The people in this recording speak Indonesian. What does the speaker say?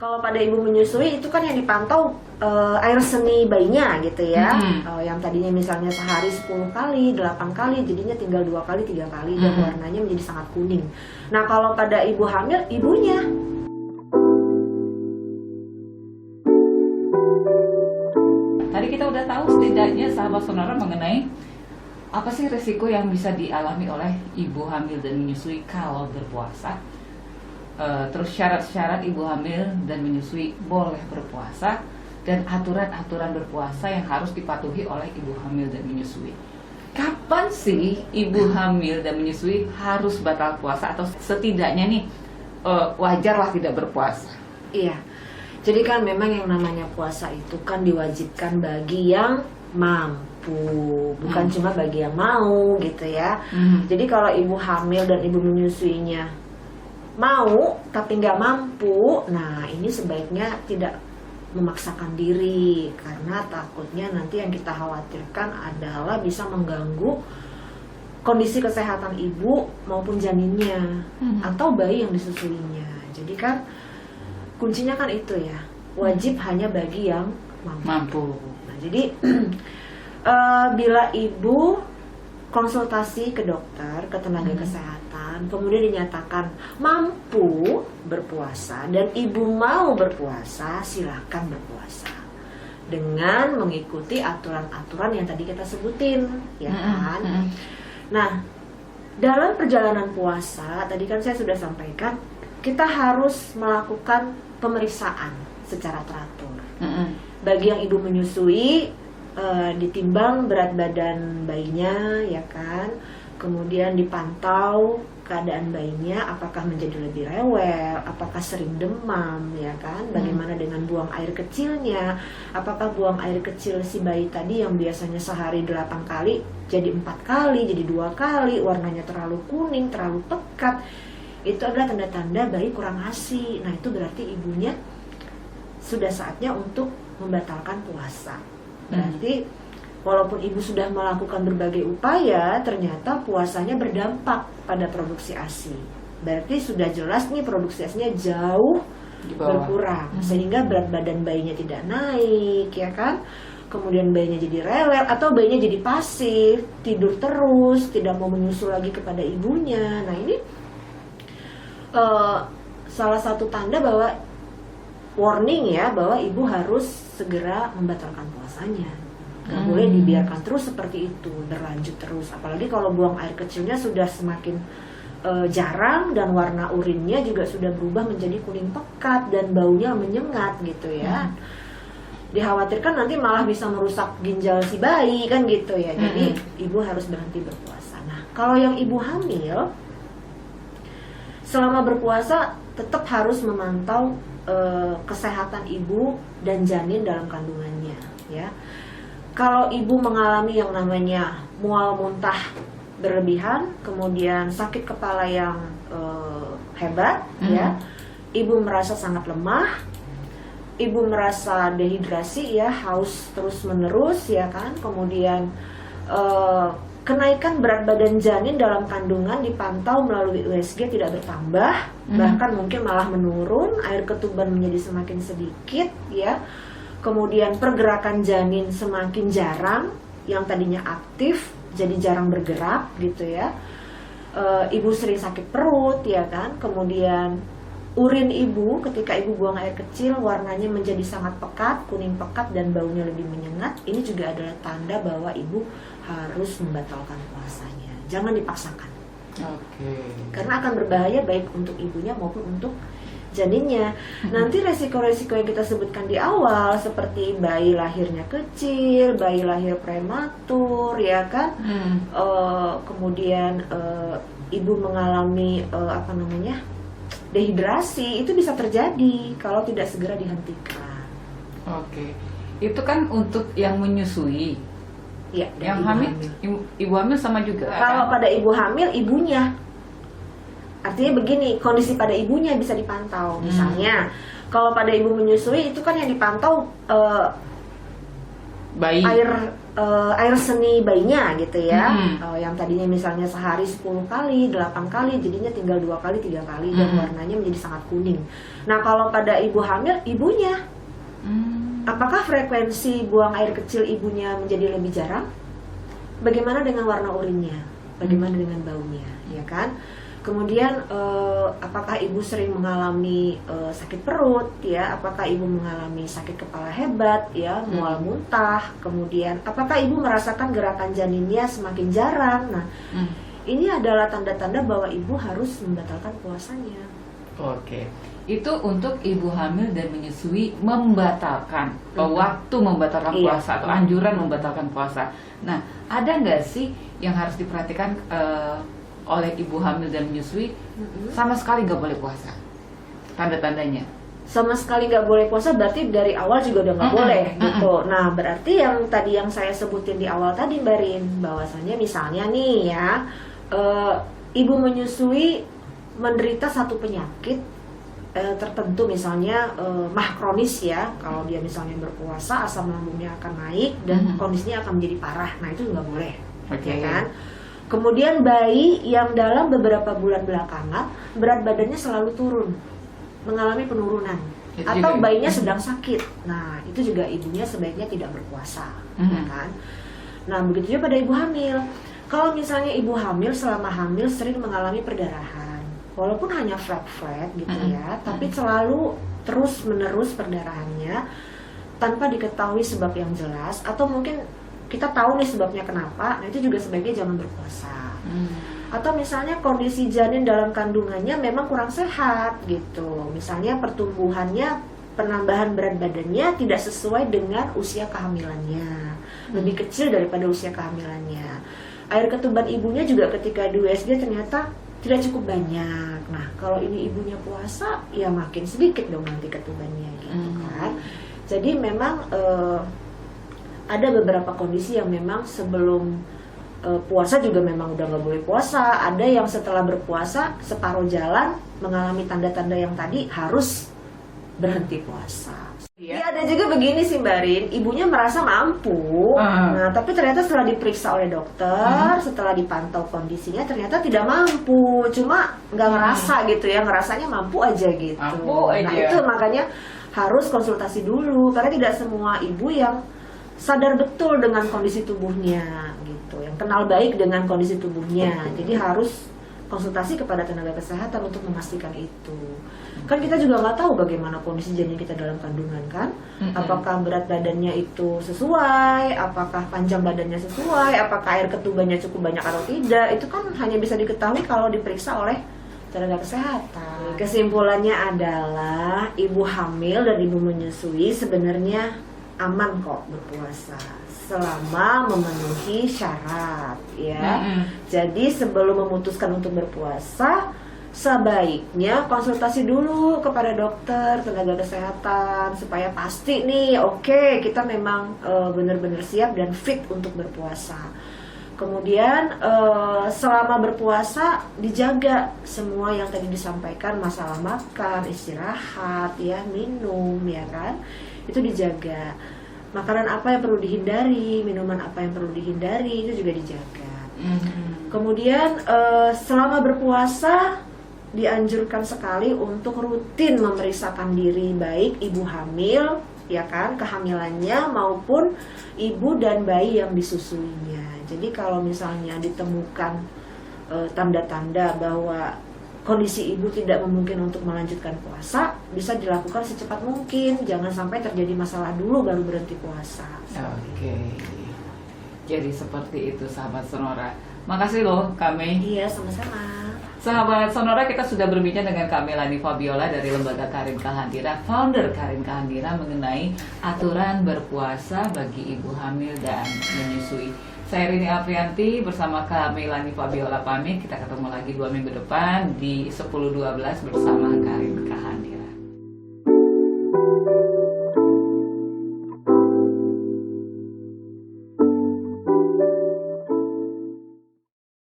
Kalau pada ibu menyusui itu kan yang dipantau air seni bayinya gitu ya. Yang tadinya misalnya sehari 10 kali, 8 kali, jadinya tinggal 2 kali, 3 kali dan warnanya menjadi sangat kuning. Nah, kalau pada ibu hamil, ibunya. Tadi kita udah tahu setidaknya sahabat sonora mengenai apa sih resiko yang bisa dialami oleh ibu hamil dan menyusui kalau berpuasa. Terus syarat-syarat ibu hamil dan menyusui boleh berpuasa dan aturan-aturan berpuasa yang harus dipatuhi oleh ibu hamil dan menyusui. Kapan sih ibu hamil dan menyusui harus batal puasa atau setidaknya nih wajarlah tidak berpuasa? Iya. Jadi kan memang yang namanya puasa itu kan diwajibkan bagi yang mampu, bukan cuma bagi yang mau gitu ya. Jadi kalau ibu hamil dan ibu menyusuinya mau tapi nggak mampu, nah ini sebaiknya tidak memaksakan diri karena takutnya nanti yang kita khawatirkan adalah bisa mengganggu kondisi kesehatan ibu maupun janinnya atau bayi yang disusuinya. Jadi kan kuncinya kan itu ya, wajib hanya bagi yang mampu. Nah, jadi bila ibu konsultasi ke dokter, ke tenaga kesehatan, kemudian dinyatakan mampu berpuasa dan ibu mau berpuasa, silakan berpuasa dengan mengikuti aturan-aturan yang tadi kita sebutin, ya kan? Nah, dalam perjalanan puasa, tadi kan saya sudah sampaikan, kita harus melakukan pemeriksaan secara teratur. Bagi yang ibu menyusui, ditimbang berat badan bayinya, ya kan, kemudian dipantau keadaan bayinya, apakah menjadi lebih rewel, apakah sering demam, ya kan, bagaimana dengan buang air kecilnya, apakah buang air kecil si bayi tadi yang biasanya sehari 8 kali jadi 4 kali, jadi 2 kali, warnanya terlalu kuning, terlalu pekat, itu adalah tanda-tanda bayi kurang ASI. Nah, itu berarti ibunya sudah saatnya untuk membatalkan puasa. Berarti walaupun ibu sudah melakukan berbagai upaya, ternyata puasanya berdampak pada produksi ASI. Berarti sudah jelas nih produksi ASI-nya jauh berkurang, sehingga berat badan bayinya tidak naik, ya kan? Kemudian bayinya jadi rewel atau bayinya jadi pasif, tidur terus, tidak mau menyusu lagi kepada ibunya. Nah, ini salah satu tanda bahwa warning ya, bahwa ibu harus segera membatalkan puasanya. Gak boleh dibiarkan terus seperti itu, berlanjut terus. Apalagi kalau buang air kecilnya sudah semakin jarang dan warna urinnya juga sudah berubah menjadi kuning pekat dan baunya menyengat gitu ya. Dikhawatirkan nanti malah bisa merusak ginjal si bayi kan gitu ya. Jadi ibu harus berhenti berpuasa. Nah, kalau yang ibu hamil, selama berpuasa tetap harus memantau kesehatan ibu dan janin dalam kandungannya, ya. Kalau ibu mengalami yang namanya mual muntah berlebihan, kemudian sakit kepala yang hebat, ya, ibu merasa sangat lemah, ibu merasa dehidrasi, ya, haus terus menerus, ya kan, kemudian kenaikan berat badan janin dalam kandungan dipantau melalui USG tidak bertambah, bahkan mungkin malah menurun, air ketuban menjadi semakin sedikit, ya. Kemudian pergerakan janin semakin jarang, yang tadinya aktif jadi jarang bergerak gitu ya. Ibu sering sakit perut, ya kan. Kemudian urin ibu ketika ibu buang air kecil warnanya menjadi sangat pekat, kuning pekat dan baunya lebih menyengat. Ini juga adalah tanda bahwa ibu harus membatalkan puasanya. Jangan dipaksakan. Karena akan berbahaya baik untuk ibunya maupun untuk janinnya. Nanti resiko-resiko yang kita sebutkan di awal seperti bayi lahirnya kecil, bayi lahir prematur, ya kan. Kemudian ibu mengalami dehidrasi, itu bisa terjadi kalau tidak segera dihentikan. Itu kan untuk yang menyusui. Ya, yang hamil, ibu hamil sama juga. Kalau pada ibu hamil, ibunya. Artinya begini, kondisi pada ibunya bisa dipantau. Misalnya, kalau pada ibu menyusui itu kan yang dipantau bayi. air air seni bayinya gitu ya. Yang tadinya misalnya sehari 10 kali, 8 kali, jadinya tinggal 2 kali, 3 kali dan warnanya menjadi sangat kuning. Nah, kalau pada ibu hamil, ibunya apakah frekuensi buang air kecil ibunya menjadi lebih jarang? Bagaimana dengan warna urinnya? Bagaimana dengan baunya, ya kan? Kemudian apakah ibu sering mengalami sakit perut, ya? Apakah ibu mengalami sakit kepala hebat, ya, mual muntah? Kemudian apakah ibu merasakan gerakan janinnya semakin jarang? Nah, ini adalah tanda-tanda bahwa ibu harus membatalkan puasanya. Oke, itu untuk ibu hamil dan menyusui membatalkan waktu membatalkan puasa atau anjuran membatalkan puasa. Nah, ada nggak sih yang harus diperhatikan oleh ibu hamil dan menyusui? Sama sekali nggak boleh puasa, tanda-tandanya. Sama sekali nggak boleh puasa berarti dari awal juga udah nggak boleh gitu. Nah, berarti yang tadi yang saya sebutin di awal tadi, Mbak Rin, bahwasannya misalnya nih ya, ibu menyusui menderita satu penyakit tertentu, misalnya mah kronis ya, kalau dia misalnya berpuasa asam lambungnya akan naik dan kondisinya akan menjadi parah. Nah, itu nggak boleh, ya kan? Kemudian bayi yang dalam beberapa bulan belakangan berat badannya selalu turun, mengalami penurunan, itu atau bayinya sedang sakit. Nah, itu juga ibunya sebaiknya tidak berpuasa, ya kan? Nah, begitu juga pada ibu hamil. Kalau misalnya ibu hamil selama hamil sering mengalami perdarahan, walaupun hanya flat gitu ya, tapi selalu terus menerus perdarahannya tanpa diketahui sebab yang jelas, atau mungkin kita tahu nih sebabnya kenapa, nah itu juga sebaiknya jangan berpuasa. Atau misalnya kondisi janin dalam kandungannya memang kurang sehat gitu, misalnya pertumbuhannya, penambahan berat badannya tidak sesuai dengan usia kehamilannya, lebih kecil daripada usia kehamilannya. Air ketuban ibunya juga ketika di USG ternyata tidak cukup banyak. Nah, kalau ini ibunya puasa, ya makin sedikit dong nanti ketubannya gitu kan. Jadi memang ada beberapa kondisi yang memang sebelum puasa juga memang udah nggak boleh puasa. Ada yang setelah berpuasa separuh jalan mengalami tanda-tanda yang tadi harus berhenti puasa. Ya, ada juga begini sih Mbak Rin, ibunya merasa mampu, nah tapi ternyata setelah diperiksa oleh dokter, setelah dipantau kondisinya ternyata tidak mampu, cuma nggak ngerasa gitu ya, ngerasanya mampu aja gitu. Nah itu makanya harus konsultasi dulu, karena tidak semua ibu yang sadar betul dengan kondisi tubuhnya gitu, yang kenal baik dengan kondisi tubuhnya, jadi harus konsultasi kepada tenaga kesehatan untuk memastikan itu. Kan kita juga nggak tahu bagaimana kondisi janin kita dalam kandungan kan, apakah berat badannya itu sesuai, apakah panjang badannya sesuai, apakah air ketubannya cukup banyak atau tidak, itu kan hanya bisa diketahui kalau diperiksa oleh tenaga kesehatan. Kesimpulannya adalah ibu hamil dan ibu menyusui sebenarnya aman kok berpuasa selama memenuhi syarat ya. Jadi sebelum memutuskan untuk berpuasa, sebaiknya konsultasi dulu kepada dokter, tenaga kesehatan supaya pasti nih, oke, kita memang benar-benar siap dan fit untuk berpuasa. Kemudian selama berpuasa dijaga semua yang tadi disampaikan, masalah makan, istirahat, ya, minum, ya kan, itu dijaga. Makanan apa yang perlu dihindari, minuman apa yang perlu dihindari, itu juga dijaga. Kemudian selama berpuasa dianjurkan sekali untuk rutin memeriksakan diri, baik ibu hamil, ya kan, kehamilannya maupun ibu dan bayi yang disusuinya. Jadi kalau misalnya ditemukan tanda-tanda bahwa kondisi ibu tidak memungkinkan untuk melanjutkan puasa, bisa dilakukan secepat mungkin. Jangan sampai terjadi masalah dulu baru berhenti puasa. Oke. Jadi seperti itu sahabat Sonora. Makasih loh Kak Mei. Iya, sama-sama. Sahabat Sonora, kita sudah berbincang dengan Kak Melanie Fabiola dari Lembaga Karin Kahandira, founder Karin Kahandira, mengenai aturan berpuasa bagi ibu hamil dan menyusui. Saya Rini Aprianti bersama Kak Melanie Fabiola pamit. Kita ketemu lagi 2 minggu depan di 10.12 bersama Karin.